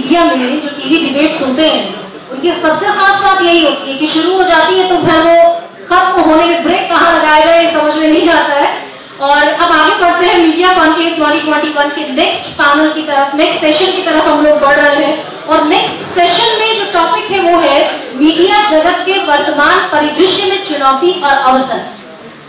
Media में जो TV debates होते हैं उनकी सबसे खास बात यही होती है कि शुरू हो जाती है तो फिर वो खत्म होने में ब्रेक कहाँ लगाया जाए समझ में नहीं आता है। और अब आगे बढ़ते हैं मीडिया कॉन्क्लेव 2021 के नेक्स्ट पैनल की तरफ, नेक्स्ट सेशन की तरफ हम लोग बढ़ रहे हैं। और नेक्स्ट सेशन में जो टॉपिक है वो है मीडिया जगत के वर्तमान परिदृश्य में चुनौती और अवसर।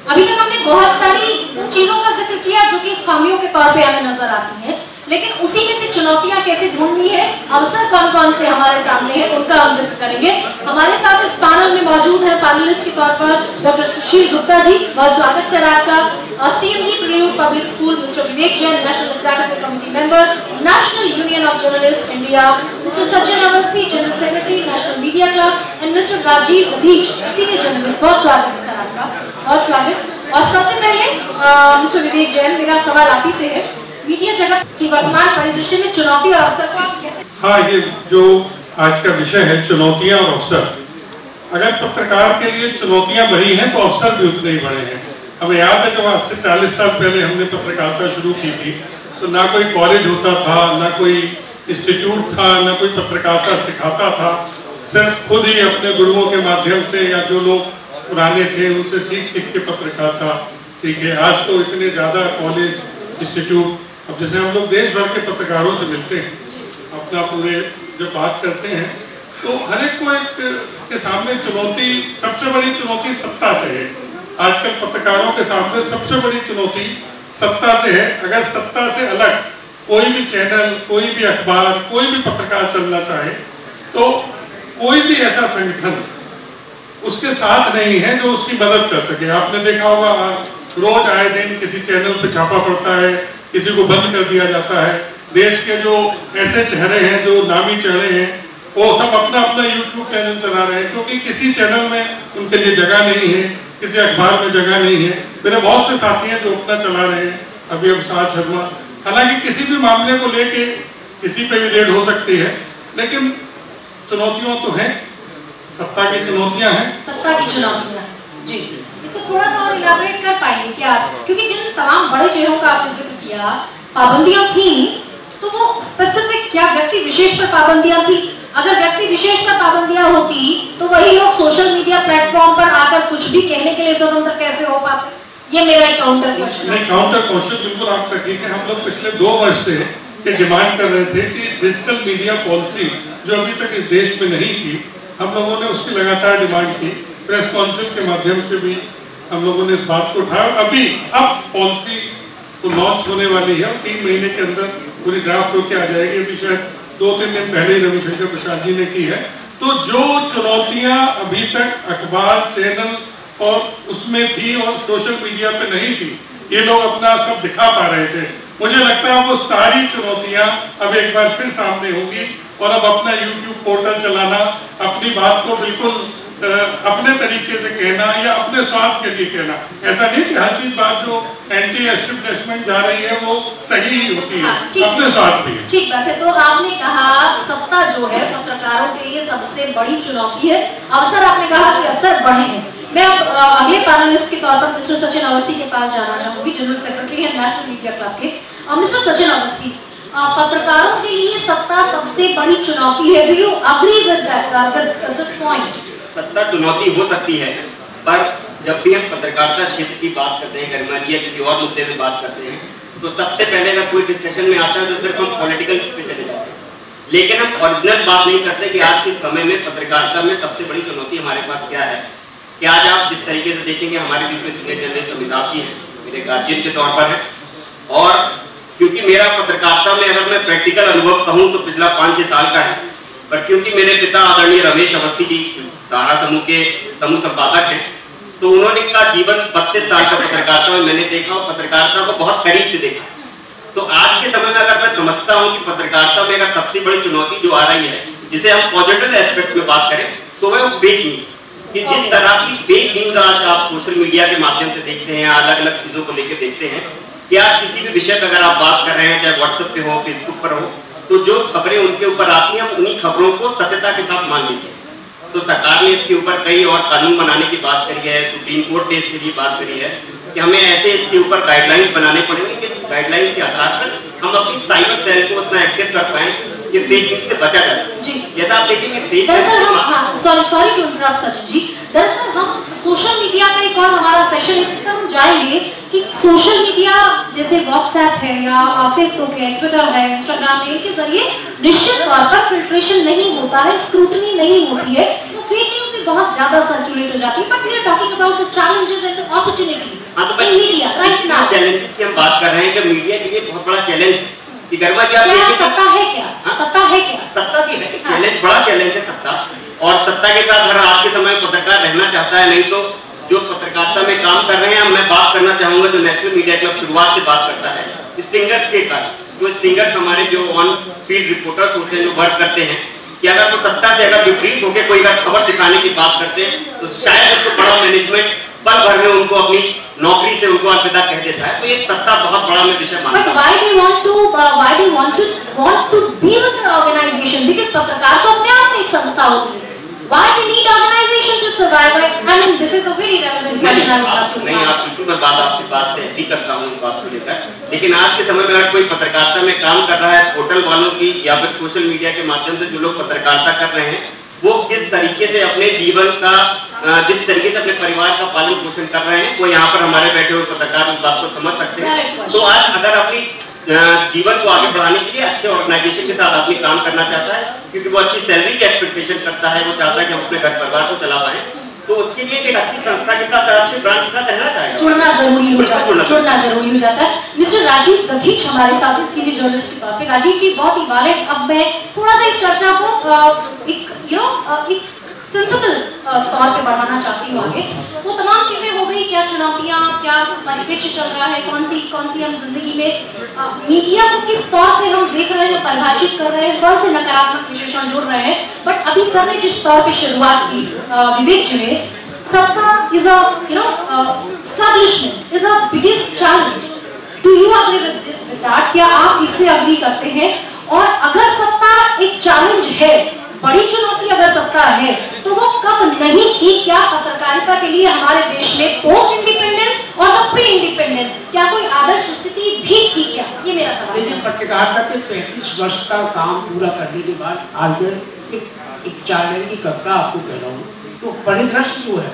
अभी तक हमने बहुत सारी चीजों का जिक्र किया जो कि खामियों के तौर पे हमें नजर आती हैं, लेकिन उसी में से चुनौतियां कैसे ढूंढनी है, अवसर कौन कौन से हमारे सामने हैं, उनका हम जिक्र करेंगे। हमारे साथ इस पैनल में मौजूद है पैनलिस्ट के तौर पर डॉक्टर सुशील गुप्ता जी, बहुत स्वागत सर आपका। CMG Prelude public school mister Vivek Jain, national executive committee member, national union of journalist India, mister Sachin Awasthi, general secretary, national media club, and mister Rajeev Adhish, senior journalist. बहुत स्वागत सर आपका, बहुत स्वागत। और सबसे पहले मिस्टर विवेक जैन, मेरा सवाल आप ही से है, मीडिया जगत की वर्तमान परिदृश्य में चुनौती और अवसर को आप कैसे? हाँ, ये जो आज का विषय है चुनौतियां और अवसर, अगर पत्रकार के लिए चुनौतियां बढ़ी हैं तो अवसर भी उतने ही बढ़े हैं। हमें याद है जब आज से 40 साल पहले हमने पत्रकारिता शुरू की थी तो ना कोई कॉलेज होता था, ना कोई इंस्टीट्यूट था, ना कोई पत्रकारिता सिखाता था, सिर्फ खुद ही अपने गुरुओं के माध्यम से या जो लोग पुराने थे उनसे सीख के पत्रकारिता सीखे। आज तो इतने ज्यादा कॉलेज, इंस्टीट्यूट, अब जैसे हम लोग देश भर के पत्रकारों से मिलते हैं, अपना पूरे जब बात करते हैं तो हर एक को एक के सामने चुनौती, सबसे बड़ी चुनौती सत्ता से है। आजकल पत्रकारों के सामने सबसे बड़ी चुनौती सत्ता से है। अगर सत्ता से अलग कोई भी चैनल, कोई भी अखबार, कोई भी पत्रकार चलना चाहे तो कोई भी ऐसा संगठन उसके साथ नहीं है जो उसकी मदद कर सके। आपने देखा होगा रोज आए दिन किसी चैनल पे छापा पड़ता है, किसी को बंद कर दिया जाता है। देश के जो ऐसे चेहरे हैं, जो नामी चेहरे हैं, वो सब अपना अपना YouTube चैनल चला रहे हैं क्योंकि किसी चैनल में उनके लिए जगह नहीं है, किसी अखबार में जगह नहीं है। मेरे बहुत से साथी हैं जो अपना चला रहे हैं, अभी अवसाद शर्मा। हालांकि किसी भी मामले को लेके किसी पे भी रेड हो सकती है, लेकिन चुनौतियां तो हैं, सत्ता की चुनौतियां हैं, सत्ता की चुनौतियां जी। इसको थोड़ा सा और इलाबोरेट कर पाएंगे क्या? क्योंकि जिन तमाम बड़े चेहरों का आपने जिक्र किया, पाबंदियां थी, तो वो स्पेसिफिक क्या व्यक्ति विशेष पर पाबंदियां थी? अगर व्यक्ति विशेष पर पाबंदियां होती तो वही लोग सोशल मीडिया प्लेटफॉर्म पर आकर कुछ भी कहने के लिए स्वतंत्र कैसे हो पाते? ये मेरा एक काउंटर क्वेश्चन है। काउंटर क्वेश्चन बिल्कुल आपका ठीक है। हम लोग पिछले 2 वर्ष से डिमांड कर रहे थे कि डिजिटल मीडिया पॉलिसी जो अभी तक इस देश में नहीं थी, हम लोगों ने उसकी लगातार डिमांड की। प्रेस काउंसिल के माध्यम से भी हम लोगों ने इस बात को उठाया। अब पॉलिसी तो लॉन्च होने वाली है और 3 महीने के अंदर पूरी ड्राफ्ट होकर आ जाएगी। अभी शायद 2-3 दिन पहले ही रविशंकर प्रसाद जी ने की है। तो जो चुनौतियां अभी तक अखबार, चैनल और उसमें थी और सोशल मीडिया पे नहीं थी, ये लोग अपना सब दिखा पा रहे थे। मुझे लगता है वो सारी चुनौतियां अब एक बार फिर सामने होगी और अब अपना YouTube पोर्टल चलाना, अपनी बात को बिल्कुल अपने तरीके से कहना या अपने स्वार्थ के लिए कहना, ऐसा नहीं कि हर चीज बात जो एंटी एस्टेब्लिशमेंट जा रही है वो सही ही होती है, अपने स्वार्थ भी। ठीक बात है। तो आपने कहा सत्ता जो है पत्रकारों के लिए सबसे बड़ी चुनौती है, अवसर आपने कहा कि अवसर बढ़े हैं। मैं अब अगले पैनलिस्ट के तौर पर मिस्टर सचिन अवस्थी के पास जाना चाहूंगी, जनरल सेक्रेटरी है नेशनल मीडिया क्लब के। मिस्टर सचिन अवस्थी, पत्रकारों के लिए सत्ता सबसे बड़ी चुनौती है। Do you agree with this point? सत्ता चुनौती हो सकती है, पर जब भी हम पत्रकारिता क्षेत्र की बात करते हैं, गरिमा जी या किसी और मुद्दे में बात करते हैं, तो सबसे पहले अगर कोई डिस्कशन में आता है तो सिर्फ हम पॉलिटिकल पे चले जाते हैं, लेकिन हम ओरिजिनल बात नहीं करते कि आज के समय में पत्रकारिता में सबसे बड़ी चुनौती हमारे पास क्या है। कि आज आप जिस तरीके से देखेंगे हमारे बीच में सीनियर जर्नलिस्ट अमिताभ जी हैं, मेरे गार्जियन के तौर पर है, और क्योंकि मेरा पत्रकारिता में अगर मैं प्रैक्टिकल अनुभव कहूँ तो पिछला 5-6 साल का है, पर क्योंकि मेरे पिता आदरणीय रमेश अवस्थी जी सहारा समूह के समूह संपादक हैं, तो उन्होंने का जीवन 32 साल का पत्रकारिता में मैंने देखा और पत्रकारिता को बहुत करीब से देखा। तो आज के समय में अगर मैं समझता हूँ कि पत्रकारिता में अगर सबसे बड़ी चुनौती जो आ रही है, जिसे हम पॉजिटिव एस्पेक्ट में बात करें, तो वह फेक न्यूज, कि जिस तरह की फेक न्यूज आज आप सोशल मीडिया के माध्यम से देखते हैं, अलग अलग चीजों को लेकर देखते हैं, कि आप किसी भी विषय पर अगर आप बात कर रहे हैं, चाहे व्हाट्सएप पे हो, फेसबुक पर हो, तो जो खबरें उनके ऊपर आती हैं, हम उन्हीं खबरों को सत्यता के साथ मान लेते हैं। तो सरकार ने इसके ऊपर कई और कानून बनाने की बात करी है, सुप्रीम कोर्ट ने इसके लिए बात करी है कि हमें ऐसे इसके ऊपर गाइडलाइंस बनाने पड़ेंगे कि गाइडलाइंस के आधार पर हम अपनी साइबर सेल को उतना एक्टिव कर पाए कि फेक न्यूज से बचा जा सके। जैसा आप देखेंगे फेक sorry to interrupt Sachin ji, दरअसल हम सोशल मीडिया का एक और हमारा सेशन है जिसमें हम जाएंगे कि सोशल मीडिया जैसे व्हाट्सएप है या फेसबुक है, ट्विटर है, इंस्टाग्राम है, इनके जरिए निश्चित तौर पर फिल्ट्रेशन नहीं होता है, स्क्रूटनी नहीं होती है, तो फेक न्यूज भी बहुत ज्यादा सर्कुलेट हो जाती है। But we are talking about the challenges and the opportunities in media right now. Challenges की हम बात कर रहे हैं कि मीडिया के लिए बहुत बड़ा चैलेंज है कि गर्मा जी आप सत्ता है क्या? सत्ता है क्या? सत्ता की है चैलेंज, बड़ा चैलेंज है सत्ता। और सत्ता के साथ हर आज के समय पत्रकार रहना चाहता है, नहीं तो जो पत्रकारिता में काम कर रहे हैं, मैं बात करना चाहूंगा जो नेशनल मीडिया क्लब शुरुआत से बात करता है स्टिंगर्स के कारण। जो स्टिंगर्स हमारे जो ऑन फील्ड रिपोर्टर्स होते हैं, जो वर्क करते हैं, कि अगर वो सत्ता से अगर विपरीत होकर कोई अगर खबर दिखाने की बात करते हैं तो शायद उसको बड़ा मैनेजमेंट पल भर में उनको अपनी नौकरी से उनको अलविदा कह देता है। तो एक सत्ता बहुत बड़ा मैं विषय मानता हूं। But why do you want to be with the organization? Because पत्रकार तो अपने आप में एक संस्था होती है। Why they need organization to survive? I mean, this is a very relevant question. नहीं, आप बिल्कुल मैं आपसे बात से एग्री करता हूँ इस बात को लेकर। लेकिन आज के समय में अगर कोई पत्रकारिता में काम कर रहा है, पोर्टल वालों की या फिर सोशल मीडिया के माध्यम से जो लोग पत्रकारिता कर रहे हैं, वो किस तरीके से अपने जीवन का, जिस तरीके से अपने परिवार का पालन पोषण कर रहे हैं, वो यहाँ पर हमारे बैठे हुए पत्रकार उस बात को समझ सकते हैं। तो आज अगर अपनी जीवन को आगे बढ़ाने के लिए अच्छे ऑर्गेनाइजेशन के साथ आदमी काम करना चाहता है, क्योंकि वो अच्छी सैलरी की एक्सपेक्टेशन करता है, वो चाहता है कि हम अपने घर परिवार को चला पाए, तो उसके लिए एक अच्छी संस्था के साथ, अच्छे ब्रांड के साथ रहना चाहेगा, जुड़ना जरूरी हो जाता है। मिस्टर राजीव दधीच हमारे साथ सीनियर जर्नलिस्ट के तौर पे। राजीव जी, बहुत ही बारीक, अब मैं थोड़ा सा इस चर्चा को एक सेंसिबल तौर पे बढ़ाना चाहती हूँ आगे। वो तमाम चीजें हो गई, क्या चुनौतियाँ, क्या परिप्रेक्ष्य चल रहा है, कौन सी हम जिंदगी में मीडिया को किस तौर पे हम देख रहे हैं, परिभाषित कर रहे हैं, कौन से नकारात्मक विशेषण जुड़ रहे हैं। बट अभी सर ने जिस तौर पे शुरुआत की, विवेक जी ने, सत्ता is establishment is a biggest challenge. Do you agree with that? क्या आप इससे एग्री करते हैं? और अगर सत्ता एक चैलेंज है, बड़ी चुनौती अगर सत्ता है, तो वो कब नहीं थी? क्या पत्रकारिता के लिए हमारे देश में पोस्ट इंडिपेंडेंस और द प्री इंडिपेंडेंस क्या कोई आदर्श स्थिति भी थी क्या? ये मेरा सवाल है। देखिए, पत्रकारिता के 35 वर्ष का काम पूरा करने के बाद आज एक चैलेंज की कविता आपको कह रहा हूँ, तो परिदृश्य जो है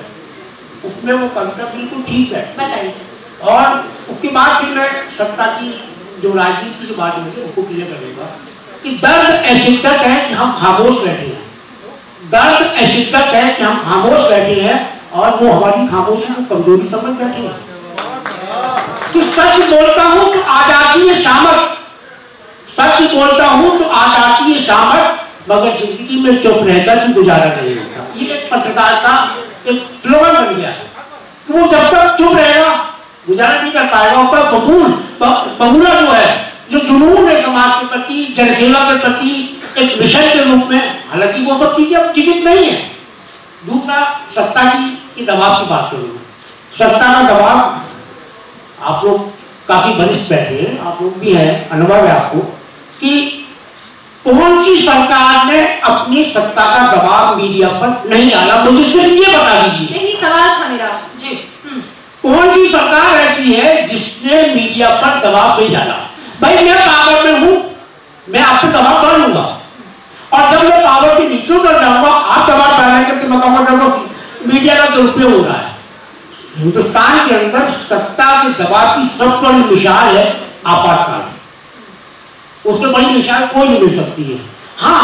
उसमें वो कविता बिल्कुल ठीक है। बताइए। और उसके बाद फिर मैं सत्ता की जो राजनीति की बात होगी उसको क्लियर करूंगा कि दर्द अशिद्दत है कि हम खामोश बैठे हैं, दर्द अशिद्दत है कि हम खामोश बैठे हैं और वो हमारी खामोशी को कमजोरी समझ बैठे हैं। कि सच बोलता हूं तो आ जाती है शामत, सच बोलता हूं तो आ जाती है शामत, मगर जिंदगी में चुप रहकर भी गुजारा नहीं होता। ये एक पत्रकार का एक स्लोगन बन गया है कि वो जब तक चुप रहेगा गुजारा नहीं कर पाएगा। उसका बबूला जो है, जो जुनून है समाज के प्रति, जनसेवा के प्रति एक विषय के रूप में, हालांकि वो सब चीजें अब जीवित नहीं है। दूसरा, सत्ता की दबाव की बात करूंगा। सत्ता का दबाव, आप लोग काफी वरिष्ठ बैठे हैं, आप लोग भी हैं, अनुभव है आपको कि कौन सी सरकार ने अपनी सत्ता का दबाव मीडिया पर नहीं डाला? मुझे सिर्फ ये बता दीजिए। यही सवाल था मेरा जी। कौन सी सरकार ऐसी है जिसने मीडिया पर दबाव नहीं डाला? भाई मैं पावर में हूं, मैं आप पर दबाव डालूंगा, और जब मैं पावर के नीचे उतर जाऊंगा, आप दबाव डालेंगे तो मैं कहूंगा मीडिया का दुरुपयोग हो रहा है। हिंदुस्तान के अंदर सत्ता के दबाव की सबसे बड़ी मिसाल है आपातकाल, उससे बड़ी मिसाल कोई नहीं मिल सकती है। हाँ,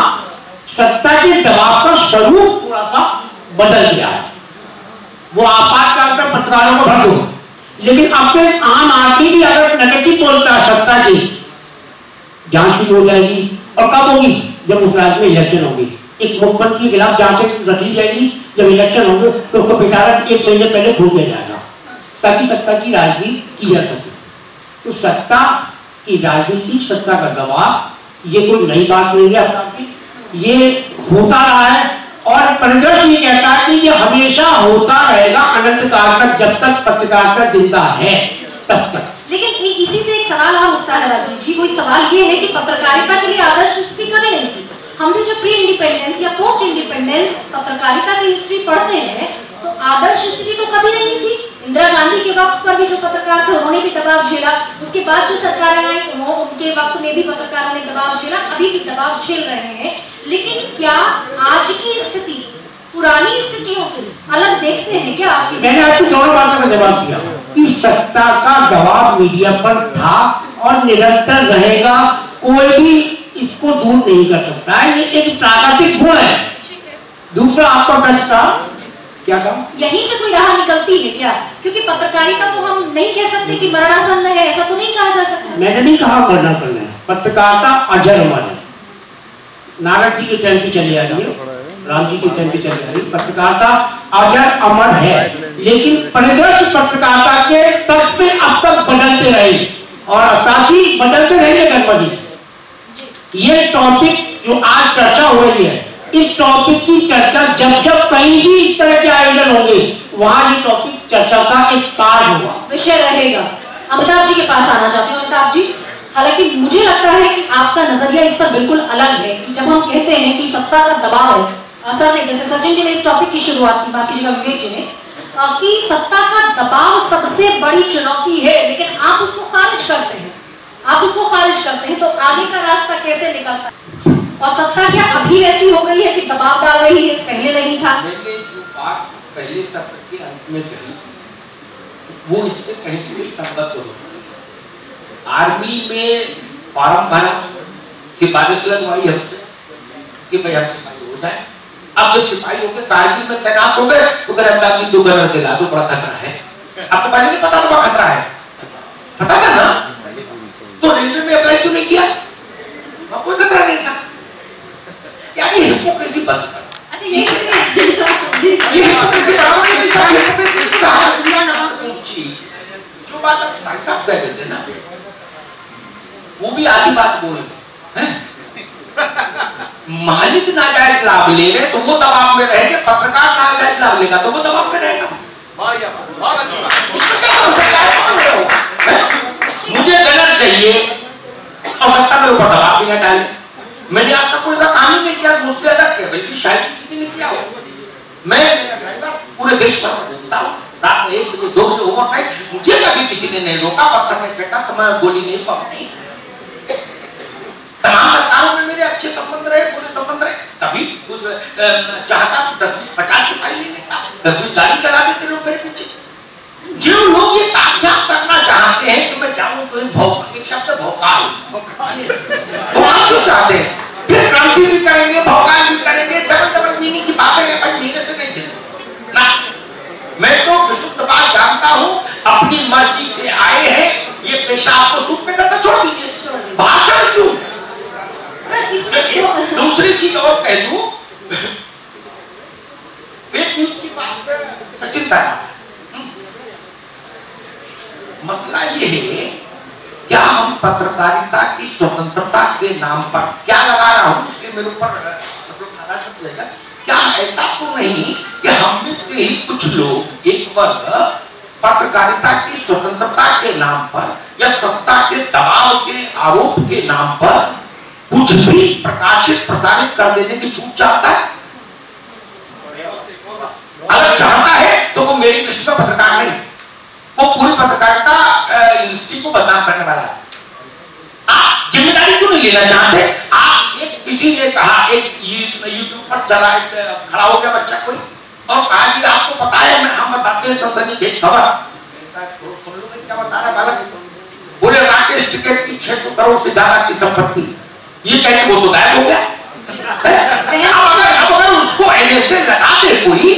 सत्ता के दबाव का स्वरूप थोड़ा सा बदल गया है, वो आपातकाल का पत्रकारों को भर दो, लेकिन अब तक आम आदमी भी अगर नेगेटिव बोलता है सत्ता की, जांच शुरू हो जाएगी। और कब होगी? जब उस राज्य में इलेक्शन होगी। एक मुख्यमंत्री के खिलाफ जांच रखी जाएगी, जब इलेक्शन होंगे तो उसको पिटारा 1 महीने पहले खोल दिया जाएगा ताकि सत्ता की राजनीति की जा सके। तो सत्ता की राजनीति, सत्ता का दबाव, ये कोई नई बात नहीं है, ये होता रहा है और परिदृश्य ये कहता है कि ये हमेशा होता रहेगा अनंत काल तक, जब तक पत्रकारिता जिंदा है तब तक। लेकिन इसी से एक सवाल और उठता है राजीव जी, वो एक सवाल ये है कि पत्रकारिता के लिए आदर्श स्थिति कभी नहीं थी। हमने जो प्री इंडिपेंडेंस या पोस्ट इंडिपेंडेंस पत्रकारिता की हिस्ट्री पढ़ते हैं तो आदर्श स्थिति तो कभी नहीं थी। इंदिरा गांधी के वक्त पर भी जो पत्रकार थे उन्होंने भी दबाव झेला, उसके बाद जो सरकारें आई उनके वक्त में भी पत्रकारों ने दबाव झेला, अभी भी दबाव झेल रहे हैं। लेकिन क्या आज की स्थिति पुरानी स्थितियों से अलग देखते हैं क्या? मैंने आपको दोनों बातों का जवाब दिया कि सत्ता का दबाव मीडिया पर था और निरंतर रहेगा, कोई भी इसको दूर नहीं कर सकता है, ये एक प्राकृतिक गुण है। दूसरा आपका प्रश्न था क्या कहा? यहीं से कोई राह निकलती है क्या? क्योंकि पत्रकारिता तो हम नहीं कह सकते कि मरणासन है, ऐसा तो नहीं कहा जा सकता। मैंने नहीं कहा मरणासन है, पत्रकारिता अजर अमर है। नारद जी के टाइम पे चले आ रही है, राम जी के टाइम पे चले आ रही, पत्रकारिता अजर अमर है, लेकिन परिदृश्य पत्रकारिता के तब पे अब तक बदलते रहे और ताकि बदलते रहेंगे गणपति जी। ये टॉपिक जो आज चर्चा हो रही है, इस टॉपिक की चर्चा जब जब कहीं भी इस तरह के आयोजन होंगे वहां ये टॉपिक चर्चा का एक पार्ट होगा, विषय रहेगा। अमिताभ जी के पास आना चाहते हैं। अमिताभ जी, हालांकि मुझे लगता है कि आपका नजरिया इस पर बिल्कुल अलग है कि जब हम कहते हैं कि सत्ता का दबाव है, असर ने, जैसे सचिन जी ने इस टॉपिक की शुरुआत की, माफ कीजिएगा विवेक जी ने, कि सत्ता का दबाव सबसे बड़ी चुनौती है, लेकिन आप उसको खारिज करते हैं, तो आगे का रास्ता कैसे निकलता है? और सत्ता क्या अभी ऐसी हो गई है कि दबाव डाल रही है, पहले नहीं था? मैंने जो बात पहले सत्र के अंत में कही वो इससे कहीं भी संगत हो। आर्मी में फॉर्म भरा, सिफारिश लगवाई हमसे कि भाई हम सिपाही हो जाए। अब जब सिपाही हो गए, कारगिल में तैनात हो गए, तो अमिताभ जी दो गनर दिला दो, बड़ा खतरा है। आपको पहले नहीं पता था खतरा है? पता था ना? तो रेलवे में अप्लाई क्यों नहीं किया? कोई खतरा नहीं था। यानी हिपोक्रेसी बंद कर। अच्छा, ये हिपोक्रेसी बनाओ, ये सब हिपोक्रेसी की बात जो बात आप भाई साहब कह रहे थे ना, वो भी आधी बात बोल रहे हैं। मालिक नाजायज लाभ ले रहे तो वो दबाव में रहेंगे, पत्रकार नाजायज लाभ लेगा तो वो दबाव में रहेगा। मुझे गलत चाहिए और सत्ता मेरे ऊपर दबाव भी न डाले। मैंने आज तक कोई सा काम ही नहीं किया, मुझसे ज्यादा ट्रेवल की शायद किसी ने किया हो। मैं पूरे देश भर में घूमता हूँ, रात में 1 बजे 2 बजे ओवरटाइम, मुझे कभी किसी ने नहीं रोका, पत्थर में फेंका तो मैं गोली नहीं पाऊंगी। तमाम सरकारों में मेरे अच्छे संबंध रहे, पूरे संबंध रहे। कभी चाहता 10-50 सिपाही ले लेता, 10-20 गाड़ी चला देते लोग मेरे पीछे। जो लोग ये ताकत करना चाहते हैं कि मैं जाऊं तो एक शब्द भौकाल क्यों चाहते हैं? फिर क्रांति भी करेंगे, भौकाल भी करेंगे, डबल मीनिंग की बातें हैं, भाई मेरे से नहीं चलेगी ना। मैं तो विशुद्ध बात जानता हूं, अपनी मर्जी से आए हैं, ये पेशा आपको सूट में करना छोड़ दीजिए, भाषण क्यों? दूसरी चीज और कह दूं, फेक न्यूज की बात सचिन था। मसला ये है, क्या हम पत्रकारिता की स्वतंत्रता के नाम पर, क्या लगा रहा हूं उसके मेरे ऊपर सब लोग नाराज रहेगा, क्या ऐसा तो नहीं कि हम में से ही कुछ लोग, एक वर्ग पत्रकारिता की स्वतंत्रता के नाम पर या सत्ता के दबाव के आरोप के नाम पर कुछ भी प्रकाशित प्रसारित कर देने की छूट चाहता है? अगर चाहता है तो वो मेरी दृष्टि में पत्रकार नहीं, वो पूरी पत्रकारिता इंडस्ट्री को बदनाम करने वाला है। आप जिम्मेदारी क्यों नहीं लेना चाहते? आप एक किसी ने कहा, एक यूट्यूब पर चला, खड़ा हो गया बच्चा कोई और कहा कि आपको पता है, हम बताते हैं सनसनीखेज खबर, सुन लो क्या बता रहा बालक। बोले राकेश टिकैत की 600 करोड़ से ज्यादा की संपत्ति, ये कहने वो तो गायब हो गया। अब अगर उसको एनएसए लगाते कोई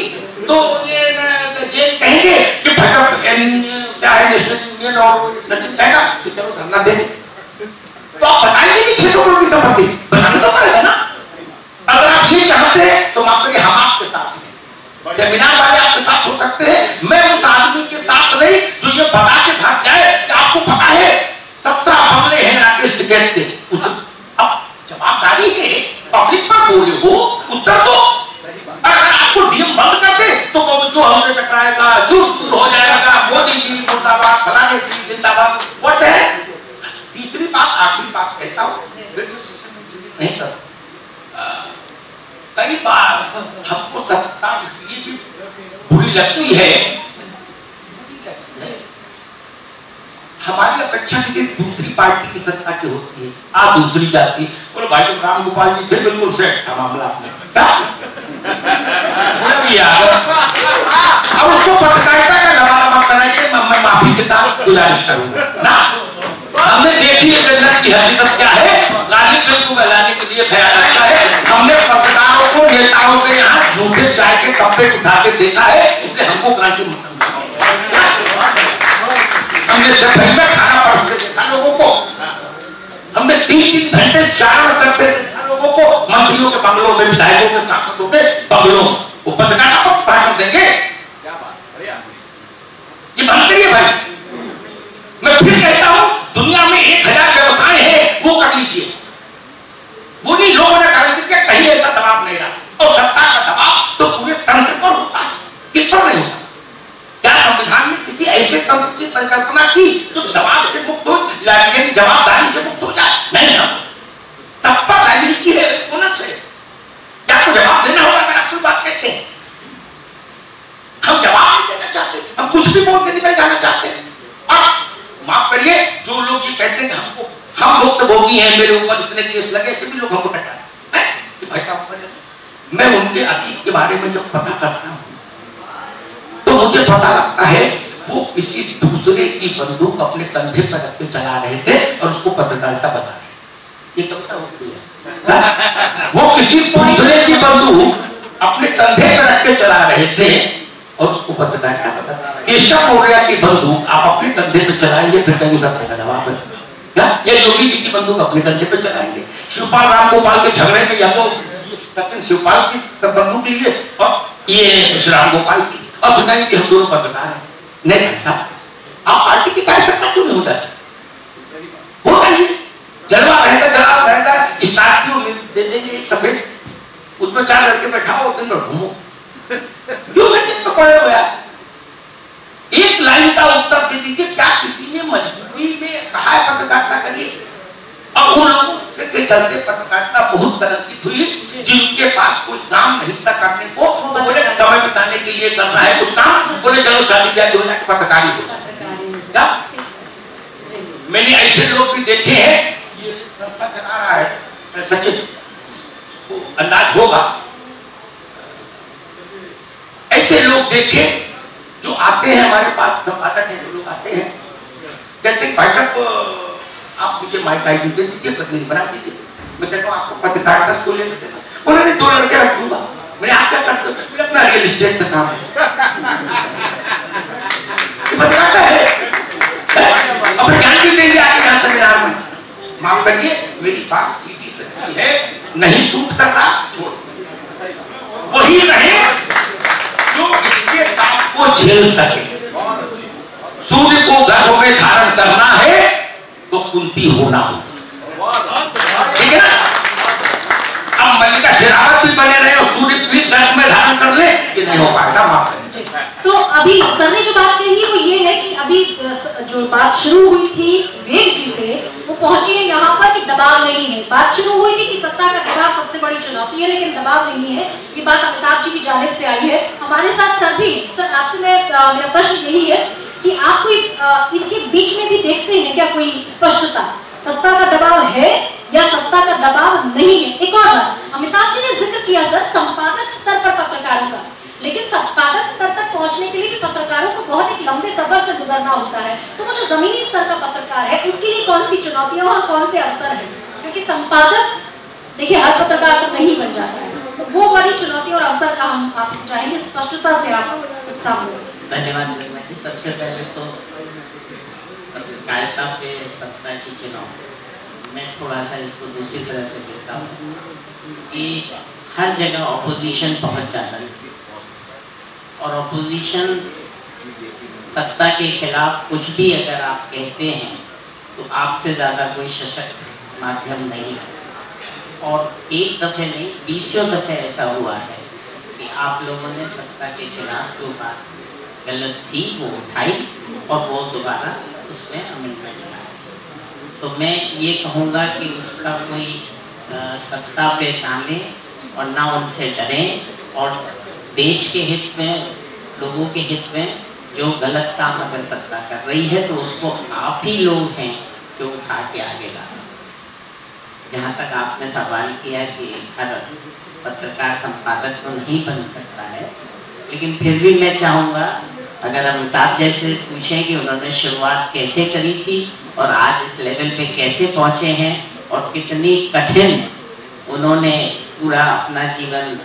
तो ये जेल कहेंगे कि क्या है नेशनल यूनियन, और सचिन कहेगा कि चलो धरना दे। तो आप बताएंगे कि 600 करोड़ की संपत्ति बनाने तो पड़ेगा ना। अगर आप ये चाहते हैं तो माफ करिए, हम आपके साथ हैं, सेमिनार वाले आपके साथ हो सकते हैं, मैं उस आदमी के साथ नहीं जो ये बता के भाग जाए कि आपको पता है 17 हमले हैं राकेश टिकैत के। अब जवाबदारी है, पब्लिक पर बोले हो, उत्तर दो। अगर आपको डीएम बंद कर दे तो जो हमने टकराएगा, जो हो जाएगा, मोदी जी मुर्दाबाद, फलाने जी जिंदाबाद, व्हाट है। तीसरी बात, आखिरी बात कहता हूं, नहीं कर कई बार हमको सत्ता इसलिए भी बुरी लगती है हमारी अपेक्षा किसी दूसरी पार्टी की सत्ता की होती है, आप दूसरी जाती है। बोले भाई तो राम गोपाल जी थे, बिल्कुल सेट था मामला आपने। अब उसको पत्रकारिता का लवाला मत बनाइए, मैं माफी के साथ गुजारिश करूंगा ना। हमने देखी है जन्नत की हकीकत क्या है, गालिब बिल को गलाने के लिए ख्याल रखा है। हमने पत्रकारों को नेताओं के यहाँ झूठे चाय के कप्पे उठा के देखा है, इसलिए हमको क्रांति मसंद हमने सफाई में खाना परोसते देखा लोगों को, हमने 3-3 घंटे चारण करते देखा लोगों को, मंत्रियों के बंगलों में, विधायकों के, सांसदों के बंगलों। वो पत्रकारों को भाषण देंगे, ये बंद करिए भाई। मैं फिर कहता हूं, दुनिया में 1000 व्यवसाय है, वो कर लीजिए। वो नहीं लोगों ने कर दिया, कहीं ऐसा दबाव नहीं रहा। और सत्ता का दबाव तो पूरे तंत्र पर होता है, किस पर नहीं होता? क्या संविधान में किसी ऐसे तंत्र की परिकल्पना की जो दबाव से मुक्त हो, यानी जवाबदारी से मुक्त हो जाए? नहीं, हम सब पर लाइबिलिटी है, बोनस है। क्या आपको जवाब देना होगा अगर आप कोई बात कहते हैं? हम जवाब नहीं देना चाहते, हम कुछ भी बोल के निकल जाना चाहते हैं। और माफ करिए, जो लोग ये कहते हैं कि हमको हम भुक्तभोगी हैं, मेरे ऊपर इतने केस लगे, ऐसे भी लोग हमको कहते हैं कि भाई साहब, मैं उनके अतीत के बारे में जब पता करता हूं तो मुझे पता लगता है वो किसी दूसरे की बंदूक अपने कंधे पर रख के चला रहे थे और उसको पत्रकारिता बता रहे। ये कविता होती है, वो किसी दूसरे की बंदूक अपने कंधे पर रख के चला रहे थे और उसको पत्रकारिता बता रहे। केशव मौर्य की बंदूक आप अपने कंधे पर चलाएंगे, फिर कहीं सत्ता का जवाब है क्या? ये योगी जी की बंदूक अपने कंधे पर चलाएंगे। शिवपाल राम गोपाल के झगड़े में या तो सचिन शिवपाल की बंदूक लिए और ये राम गोपाल की, और सुनाइए कि हम दोनों पत्रकार हैं। नहीं भाई साहब, आप पार्टी के कार्यकर्ता क्यों नहीं होता है? जलवा रहेगा, जलाल रहेगा, स्कॉर्पियो दे देंगे एक सफेद, उसमें 4 लड़के बैठाओ, दिन भर घूमो। क्यों तो पड़े हो यार? एक लाइन का उत्तर दे दीजिए, क्या किसी ने मजबूरी में कहा है पत्रकारिता करिए? और उन लोगों से के चलते पत्रकारिता बहुत कलंकित हुई, जिनके पास कोई काम नहीं था करने को, तो बोले समय बिताने के लिए करना है कुछ काम, बोले चलो शादी ब्याह हो जाए पत्रकारी हो जाए। मैंने ऐसे लोग भी देखे हैं, ये संस्था चला रहा है सचिन, अंदाज होगा, ऐसे लोग देखे जो आते हैं हमारे पास, संपादक है, जो लोग आते हैं कहते हैं भाई साहब आप मुझे माइक आई दे दीजिए, प्रतिनिधि बना दीजिए। मैं कहता हूँ आपको पत्रकारिता स्कूल में देना, उन्होंने 2 लड़के रख दूंगा। मैंने आप क्या करते हो? मैंने अपना रियल एस्टेट का काम है, पत्रकारिता है, अपने ज्ञान भी देंगे आगे यहाँ सेमिनार में। माफ करिए, मेरी बात सीधी सच्ची है, नहीं सूट कर रहा छोड़, वही रहे जो इसके ताप को झेल सके। सूर्य को गर्भ में धारण करना है तो कुंती होना हो, ठीक है ना? अब मल्लिका शेरावत भी बने रहे और सूर्य भी गर्भ में धारण कर ले, ये नहीं हो पाएगा। माफ करिए। तो अभी सर ने जो बात कही वो ये है कि अभी जो बात शुरू हुई थी विवेक जी से, वो पहुंची है यहाँ पर कि दबाव नहीं है। बात शुरू हुई थी कि सत्ता का दबाव सबसे बड़ी चुनौती है, लेकिन दबाव नहीं है। ये बात अमिताभ जी की जानिब से आई है। हमारे साथ सर भी, सर आपसे मेरा प्रश्न यही है कि आप कोई इसके बीच में भी देखते हैं क्या कोई स्पष्टता, सत्ता का दबाव है या सत्ता का दबाव नहीं है? एक और बात, अमिताभ जी ने जिक्र किया सर संपादक स्तर पर पत्रकारों का, लेकिन संपादक स्तर तक पहुंचने के लिए भी पत्रकारों को बहुत एक लंबे सफर से गुजरना होता है। तो वो जो जमीनी स्तर का पत्रकार है, उसके लिए कौन सी चुनौतियां और कौन से अवसर है? क्योंकि संपादक देखिए हर पत्रकार तो नहीं बन जाता है, तो वो वाली चुनौती और अवसर का हम आपसे चाहेंगे स्पष्टता से आप कुछ सामने। धन्यवाद। सबसे पहले तो पत्रकारिता पे सत्ता की चुनौती, मैं थोड़ा सा इसको दूसरी तरह से देखता हूँ कि हर जगह ऑपोजिशन पहुँच जाता है और ऑपोजिशन सत्ता के खिलाफ कुछ भी अगर आप कहते हैं तो आपसे ज़्यादा कोई सशक्त माध्यम नहीं है। और एक दफ़े नहीं 20 दफ़े ऐसा हुआ है कि आप लोगों ने सत्ता के खिलाफ जो बात गलत थी वो उठाई और वो दोबारा उसमें अमेंडमेंट्स आए। तो मैं ये कहूँगा कि उसका कोई सत्ता पे ताने और ना उनसे डरें और देश के हित में, लोगों के हित में जो गलत काम अगर सत्ता कर रही है तो उसको आप ही लोग हैं जो उठा के आगे ला सकते। जहाँ तक आपने सवाल किया कि हर पत्रकार संपादक तो नहीं बन सकता है, लेकिन फिर भी मैं चाहूँगा अगर अमिताभ जैसे पूछें कि उन्होंने शुरुआत कैसे करी थी और आज इस लेवल पे कैसे पहुँचे हैं और कितनी कठिन उन्होंने पूरा अपना जीवन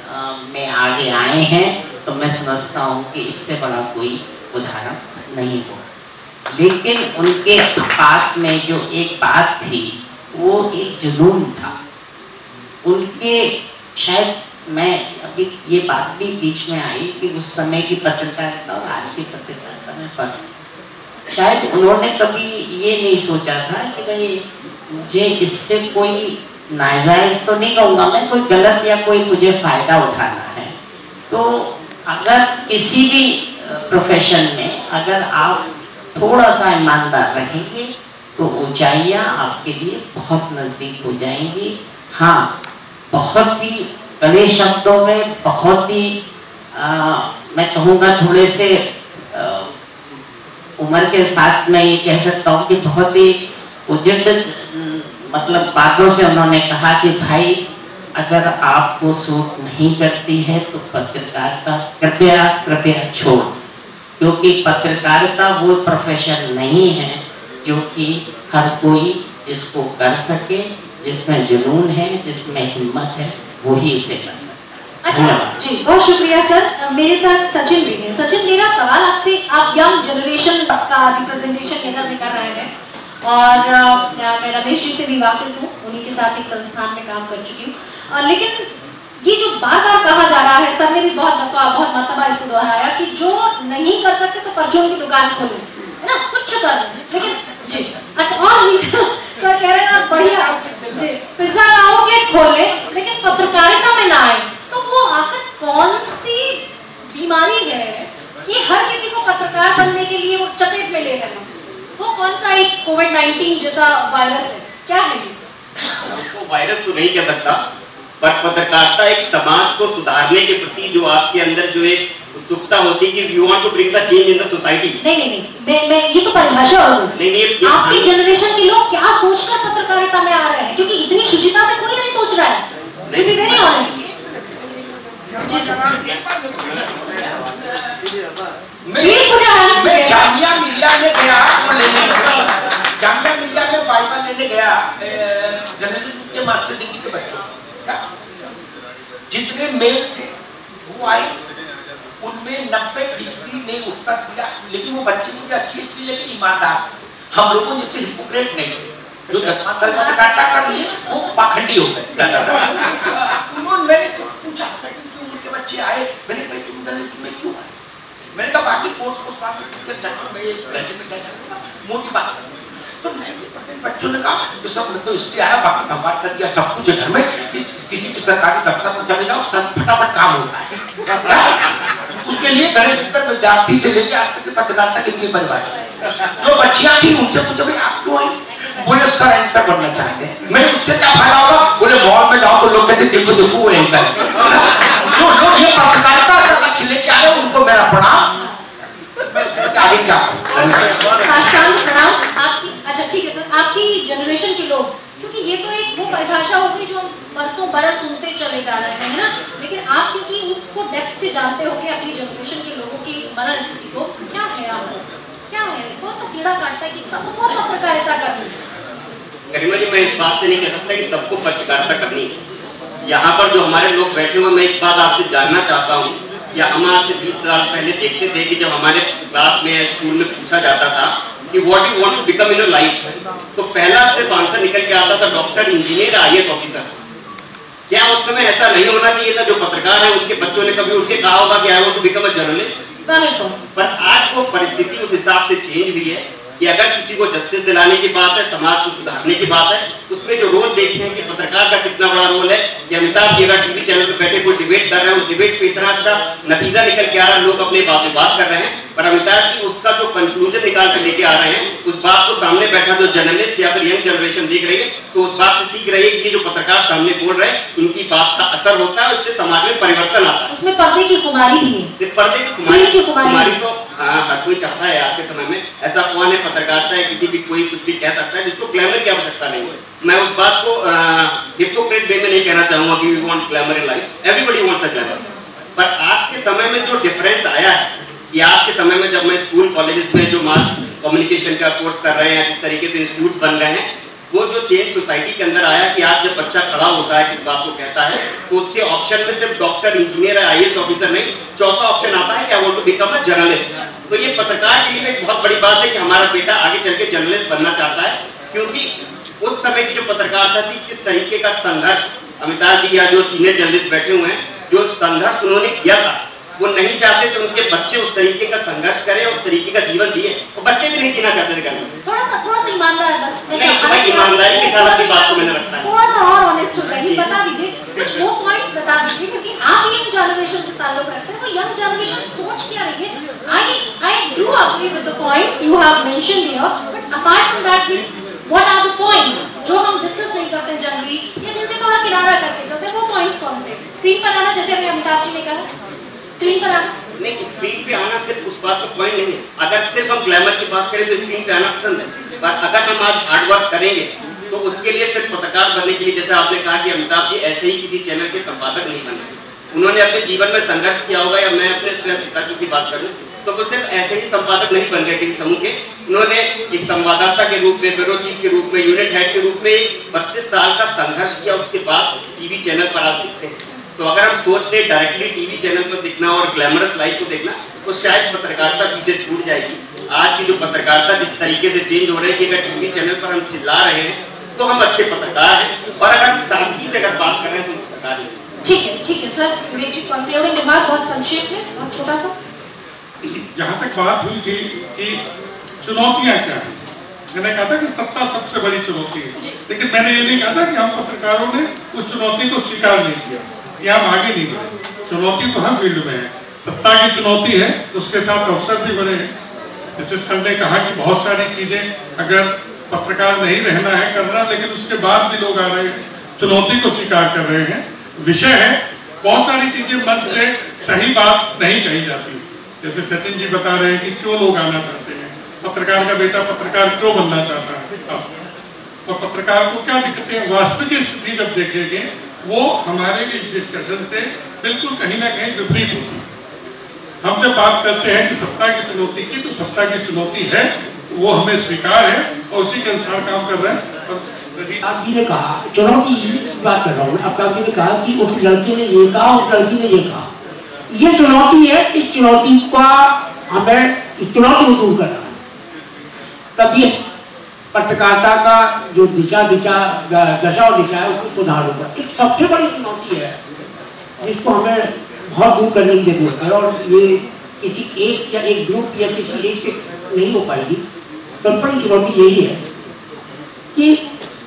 में आगे आए हैं, तो मैं समझता हूँ कि इससे बड़ा कोई उदाहरण नहीं होगा। लेकिन उनके पास में जो एक बात थी वो एक जुनून था उनके। शायद मैं अभी ये बात भी बीच में आई कि उस समय की पत्रकारिता और आज की पत्रकारिता में फर्क। शायद उन्होंने कभी ये नहीं सोचा था कि भाई मुझे इससे कोई नाजायज तो नहीं कहूँगा मैं, कोई गलत या कोई मुझे फायदा उठाना है। तो अगर किसी भी प्रोफेशन में अगर आप थोड़ा सा ईमानदार रहेंगे तो ऊंचाइयाँ आपके लिए बहुत नज़दीक हो जाएंगी। हाँ, बहुत ही कड़े शब्दों में, बहुत ही मैं कहूँगा थोड़े से उम्र के साथ मैं ये कह सकता हूँ कि बहुत ही उजट मतलब बातों से उन्होंने कहा कि भाई अगर आपको सूट नहीं करती है तो पत्रकारिता कृपया कृपया छोड़, क्योंकि पत्रकारिता वो प्रोफेशन नहीं है जो कि हर कोई जिसको कर सके, जिसमें जुनून है, जिसमें हिम्मत है, वही इसे कर सकता है। अच्छा जी, बहुत शुक्रिया सर। मेरे साथ सचिन भी हैं। सचिन, मेरा सवाल आपसे, आप यंग जनरेशन का रिप्रेजेंटेशन इधर में कर रहे हैं और मैं रमेश जी से भी वाकिफ हूँ, उन्हीं के साथ एक संस्थान में काम कर चुकी हूँ। लेकिन ये जो बार बार कहा जा रहा है, सर ने भी बहुत दफा बहुत मर्तबा इसको दोहराया कि जो नहीं कर सकते तो परचून की दुकान खोलें, है ना, कुछ कर लेकिन जी। अच्छा, और भी सर कह रहे हैं बढ़िया जी पिज्जा का आउटलेट खोले लेकिन पत्रकारिता में ना आए, तो वो आखिर कौन सी बीमारी है ये हर किसी को पत्रकार बनने के लिए वो चपेट में ले रहे हैं? वो कौन सा एक कोविड-19 जैसा वायरस है, क्या है ये? उसको वायरस तो नहीं कह सकता, पर पत्रकारिता एक समाज को सुधारने के प्रति जो आपके अंदर जो एक उत्सुकता होती है कि you want to bring the change in the society. नहीं, मैं ये तो परिभाषा हो गई। आपकी जनरेशन के लोग क्या सोचकर पत्रकारिता में आ रहे हैं, क्योंकि इतनी शुचिता से कोई नहीं सोच रहा है। टू बी वेरी ऑनेस्ट, मैं जामिया मिलिया में गया, जामिया मिलिया में बाइबल लेने गया जर्नलिज्म के मास्टर डिग्री के बच्चों, जितने मेल थे वो आए, उनमें 90% ने उत्तर दिया, लेकिन वो बच्चे मुझे अच्छी इसलिए लेकिन ईमानदार। हम लोगों जैसे हिपोक्रेट नहीं थे जो 10 साल का काटा कर लिए, वो पाखंडी हो गए। उन्होंने मैंने पूछा सेकंड की उम्र के बच्चे आए, मैंने भाई तुम जर्नलिज्म में क्यों आए? मैंने कहा बाकी पोस्ट बात मोटी बात। तो 90% बच्चों ने कहा तो सब तो इसलिए आया, बाकी भगवान कर दिया सब कुछ घर में कि किसी भी सरकारी दफ्तर में चले जाओ सब फटाफट काम होता है। उसके लिए गणेश उत्तर विद्यार्थी से लेकर आज तक पत्रकारिता की परिभाषा जो बच्चियां थी उनसे पूछो भाई आप क्यों आई? बोले सर एंकर बनना चाहते हैं। मैं उससे क्या फायदा होगा? बोले मॉल में जाओ तो लोग कहते देखो देखो वो एंकर। जो लोग ये पत्रकारिता का लक्ष्य लेके आए उनको मेरा प्रणाम। आगे क्या आपकी, अच्छा ठीक है सर, आपकी जनरेशन के लोग, क्योंकि ये तो एक वो परिभाषा हो गई जो हम बरसों बरस सुनते चले जा रहे हैं, है ना, लेकिन आप क्योंकि उसको डेप्थ से जानते होंगे अपनी जनरेशन के लोगों की मनस्थिति को, क्या है आप, क्या है, कौन सा कीड़ा काटता है कि सबको पत्रकारिता करनी है? गरिमा जी, मैं इस बात से नहीं कह सकता कि सबको पत्रकारिता करनी है। यहाँ पर जो हमारे लोग बैठे हुए, मैं एक बात आपसे जानना चाहता हूँ, या हम आज से 20 साल पहले देखते थे कि जब हमारे क्लास में स्कूल में पूछा जाता था कि what you want to become in your life, तो पहला सिर्फ आंसर निकल के आता था डॉक्टर, इंजीनियर, IAS ऑफिसर। क्या उस समय ऐसा नहीं होना चाहिए था? जो पत्रकार है उनके बच्चों ने कभी उठ के कहा होगा कि I want to become a journalist? पर आज वो परिस्थिति उस हिसाब से चेंज हुई है कि अगर किसी को जस्टिस दिलाने की बात है, समाज को सुधारने की बात है, उसमें जो रोल देखते हैं कि पत्रकार का कितना बड़ा रोल है, कि अमिताभ जी अगर टीवी चैनल पे बैठे कोई डिबेट कर रहे हैं, उस डिबेट पे इतना अच्छा नतीजा निकल के आ रहा है, लोग अपने बात कर रहे हैं, पर अमिताभ जी उसका जो कंक्लूजन निकाल कर लेके आ रहे हैं, उस बात को सामने बैठा जो जर्नलिस्ट या फिर यंग जनरेशन देख रही है, तो उस बात से सीख रही है कि ये जो पत्रकार सामने बोल रहे हैं, इनकी बात का असर होता है, उससे समाज में परिवर्तन आता है। उसमें पर्दे की खुमारी भी है, पर्दे की खुमारी तो हर कोई चाहता है आज के समय में। ऐसा कौन है पत्रकारिता है किसी भी कोई कुछ भी कह सकता है जिसको ग्लैमर की आवश्यकता नहीं है। मैं उस बात को हिपोक्रेट वे में नहीं कहना चाहूंगा कि we want glamour in life, everybody wants a glamour, पर आज के समय में जो डिफरेंस आया है कि आज के समय में जब मैं स्कूल कॉलेजेस में जो मास कम्युनिकेशन का कोर्स कर रहे हैं, जिस तरीके से इंस्टीट्यूट्स बन रहे हैं, वो जो चेंज सोसाइटी के अंदर आया कि आज जब बच्चा खड़ा होता है किस बात को कहता है तो उसके ऑप्शन में सिर्फ डॉक्टर, इंजीनियर, आईएएस ऑफिसर नहीं, चौथा ऑप्शन आता है कि I want to become a journalist. तो ये पत्रकार के लिए एक बहुत बड़ी बात है कि हमारा बेटा आगे चल के जर्नलिस्ट बनना चाहता है, क्योंकि उस समय की जो पत्रकारिता थी, किस तरीके का संघर्ष अमिताभ जी या जो सीनियर जर्नलिस्ट बैठे हुए हैं, जो संघर्ष उन्होंने किया था, वो नहीं चाहते थे उनके बच्चे उस तरीके का संघर्ष करें, उस तरीके का जीवन जिए, और बच्चे भी नहीं जीना चाहते थे घर में। थोड़ा सा ईमानदार बस नहीं, ईमानदारी के साथ अपनी बात को मैंने रखा है, थोड़ा सा और ऑनेस्ट हो जाइए, बता दीजिए कुछ वो पॉइंट्स बता दीजिए, क्योंकि आप यंग जनरेशन से ताल्लुक रखते हैं, वो यंग जनरेशन सोच क्या रही है। I do agree with the points you have mentioned here, but apart from that, what are the points जो हम डिस्कस नहीं करते जनरली या जिनसे थोड़ा किनारा करके चलते हैं, वो पॉइंट्स कौन से? स्क्रीन पर आना, जैसे अभी अमिताभ जी ने कहा, स्क्रीन पर आना नहीं, स्क्रीन पे आना सिर्फ उस बात का पॉइंट नहीं है। अगर सिर्फ हम ग्लैमर की बात करें तो स्क्रीन पे आना पसंद है, पर अगर हम आज हार्ड वर्क करेंगे तो उसके लिए सिर्फ पत्रकार बनने के लिए, जैसे आपने कहा कि अमिताभ जी ऐसे ही किसी चैनल के संपादक नहीं बन रहे, उन्होंने अपने जीवन में संघर्ष किया होगा, या मैं अपने स्वयं पिताजी की बात करूं तो वो सिर्फ ऐसे ही संपादक नहीं बन गए किसी समूह के, उन्होंने एक संवाददाता के रूप में, ब्यूरो चीफ के रूप में, यूनिट हेड के रूप में 32 साल का संघर्ष किया, उसके बाद टीवी चैनल पर आज दिखते हैं। तो अगर हम सोच ले डायरेक्टली टीवी चैनल पर दिखना और ग्लैमरस लाइफ को देखना, तो शायद पत्रकारिता पीछे छूट जाएगी। आज की जो पत्रकारिता जिस तरीके से चेंज हो रही है कि अगर टीवी चैनल पर हम चिल्ला रहे हैं तो हम अच्छे पत्रकार हैं, और अगर हम सादगी से अगर बात कर रहे हैं तो हम पत्रकार हैं। ठीक है सर, कंक्लूडिंग रिमार्क बहुत संक्षेप में, बहुत छोटा सा। जहाँ तक बात हुई थी कि चुनौतियाँ क्या हैं, मैंने कहा था कि सत्ता सबसे बड़ी चुनौती है, लेकिन मैंने ये नहीं कहा था कि हम पत्रकारों ने उस चुनौती को स्वीकार नहीं किया या हम आगे नहीं बढ़े। चुनौती तो हर फील्ड में है, सत्ता की चुनौती है, उसके साथ अवसर भी बने हैं। जैसे सर ने कहा कि बहुत सारी चीजें अगर पत्रकार नहीं रहना है करना, लेकिन उसके बाद भी लोग आ रहे हैं, चुनौती को स्वीकार कर रहे हैं। विषय है, बहुत सारी चीजें मन से सही बात नहीं कही जाती, जैसे सचिन जी बता रहे हैं कि क्यों लोग आना चाहते हैं, पत्रकार का बेटा पत्रकार क्यों बनना चाहता है, और पत्रकार को क्या दिक्कतें हैं, वास्तविक स्थिति जब देखेंगे वो हमारे इस डिस्कशन से बिल्कुल कहीं ना कहीं विपरीत होती है। हम जब बात करते हैं कि सत्ता की चुनौती की, तो सत्ता की चुनौती है, वो हमें स्वीकार है और उसी के अनुसार काम कर रहे हैं। आप जी ने कहा चुनौती की बात कर रहा हूँ, आप जी ने कहा कि उस लड़की ने ये कहा, उस लड़की ने ये कहा, ये चुनौती है। इस चुनौती का हमें, इस चुनौती को दूर करना है, तब ये पत्रकारिता का जो दशा और दिशा है उसको सुधार होगा। एक सबसे बड़ी चुनौती है जिसको हमें बहुत दूर करने की जरूरत है, और ये किसी एक या एक ग्रुप या किसी एक से नहीं हो पाएगी। सबसे बड़ी चुनौती यही है कि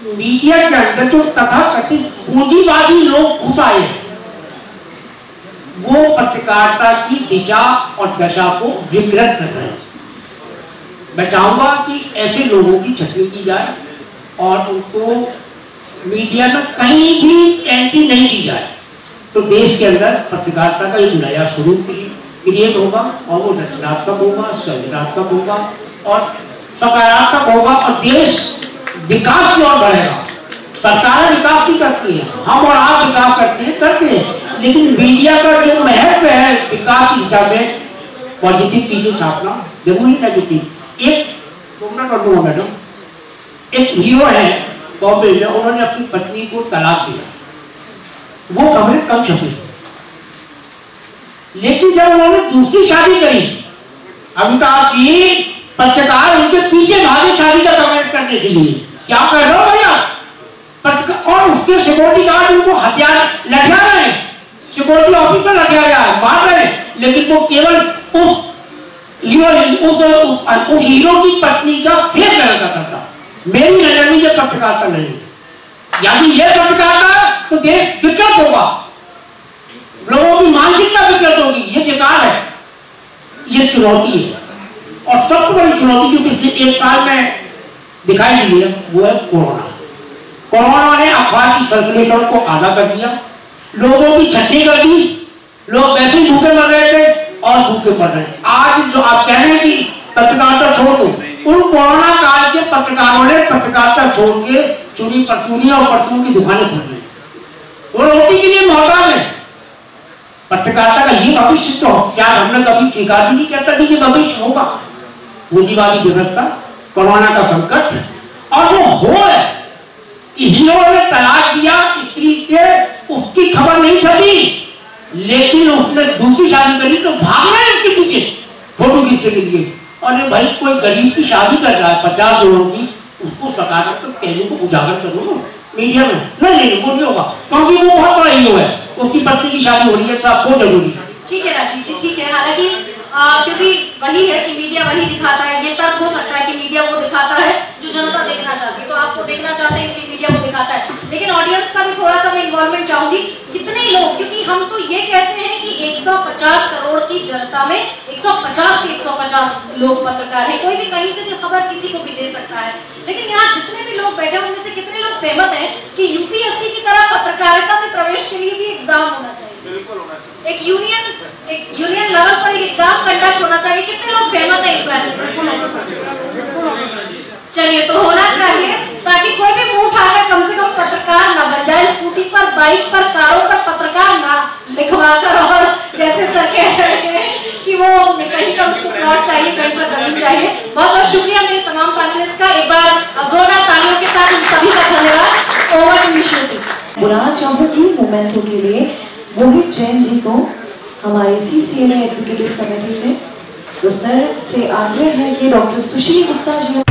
मीडिया के अंदर जो तथाकथित पूंजीवादी लोग घुस आए हैं, वो पत्रकारिता की दिशा और दशा को विकृत कर रहे हैं। मैं चाहूंगा कि ऐसे लोगों की छटनी की जाए और उनको मीडिया में कहीं भी एंट्री नहीं दी जाए, तो देश के अंदर पत्रकारिता का एक नया स्वरूप क्रिएट होगा, और वो रचनात्मक होगा, सृजनात्मक होगा और सकारात्मक होगा, और देश विकास की ओर बढ़ेगा। सरकारें विकास नहीं करती हैं, हम और आप विकास करते हैं, लेकिन मीडिया का जो महत्व है विकास की दिशा में पॉजिटिव चीजें छापना, जरूरी नेगेटिव। एक मैडम, एक हीरो है बॉम्बे में, उन्होंने अपनी पत्नी को तलाक दिया, वो खबरें कम छपी, लेकिन जब उन्होंने दूसरी शादी करी, अमिताभ जी पत्रकार उनके पीछे भागे शादी का कवरेज करने के लिए, क्या कर रहे हो भैया, और उसके सिक्योरिटी गार्ड उनको हथियार लगा रहे हैं, सिक्योरिटी ऑफिसर लगा रहा है, मार रहे हैं, लेकिन वो केवल उस हीरो की पत्नी का फेस लगाता था। मेरी नजर में ये पत्रकारिता नहीं है, यदि ये पत्रकारिता तो देश विकृत होगा, लोगों की मानसिकता विकृत होगी। ये बेकार है, ये चुनौती है। और सबसे बड़ी चुनौती जो पिछले 1 साल में दिखाई दी है वो है कोरोना। कोरोना ने अफवाह की सर्कुलेशन को आधा कर दिया, लोगों की छटनी कर दी, लोग वैसे ही भूखे मर रहे थे और भूखे मर रहे हैं। आज जो आप कह रहे हैं कि पत्रकारिता छोड़ दो, उन कोरोना काल के पत्रकारों ने पत्रकारिता छोड़ के चुनी परचूनियां और परचून की दुकानें खोल ली। वो रोटी के लिए मोहताज है। पत्रकारिता का ये भविष्य तो क्या हमने कभी स्वीकार भी नहीं करता कि ये भविष्य होगा। पूंजीवादी व्यवस्था, कोरोना का संकट और वो हो है कि हीरो ने तलाक दिया स्त्री से, उसकी खबर नहीं छपी, लेकिन उसने दूसरी शादी करी तो भाग रहे उसके पीछे फोटो खींचने के लिए। और भाई कोई गरीब की शादी कर रहा है 50 करोड़ की, उसको सकारात्मक पहलू को उजागर करो मीडिया में, नहीं वो नहीं होगा क्योंकि वो बहुत बड़ा हीरो है, उसकी पत्नी की शादी हो रही है, साहब को जरूरी है। ठीक है राजीव जी, ठीक है। हालांकि क्योंकि वही है कि मीडिया वही दिखाता है, ये तर्क हो सकता है कि मीडिया वो दिखाता है जो जनता देखना चाहती है, तो आपको देखना चाहते हैं इसलिए मीडिया वो दिखाता है। लेकिन ऑडियंस का भी थोड़ा सा मैं इन्वॉल्वमेंट चाहूंगी। कितने लोग, क्योंकि हम तो ये कहते हैं कि 150 करोड़ की जनता में 150 से 150 लोग पत्रकार हैं, कोई भी कहीं से भी खबर किसी को भी दे सकता है। लेकिन यहाँ जितने भी लोग बैठे उनमें से कितने लोग सहमत हैं कि यूपीएससी की तरह पत्रकारिता में प्रवेश के लिए भी एग्जाम होना चाहिए? बिल्कुल होना चाहिए। एक यूनियन लेवल पर एक एग्जाम कंडक्ट होना चाहिए। कितने लोग सहमत हैं इस बारे में? चलिए, तो होना चाहिए ताकि कोई भी मुंह उठाकर कम से कम पत्रकार ना बन जाए। स्कूटी पर, बाइक पर, कारों पर पत्रकार ना लिखवाकर, और जैसे सर कह रहे हैं कि वो कहीं पर उसको प्लॉट चाहिए, कहीं पर जमीन चाहिए। बहुत बहुत शुक्रिया मेरे तमाम पैनलिस्ट का। एक बार जोरदार तालियों के साथ उन सभी का धन्यवाद। Over to Vishu. बुलाना चाहूंगी मोमेंटो के लिए मोहित जैन जी को, हमारे CCNA एग्जीक्यूटिव कमेटी से। तो सर से आग्रह है कि डॉक्टर सुशील गुप्ता जी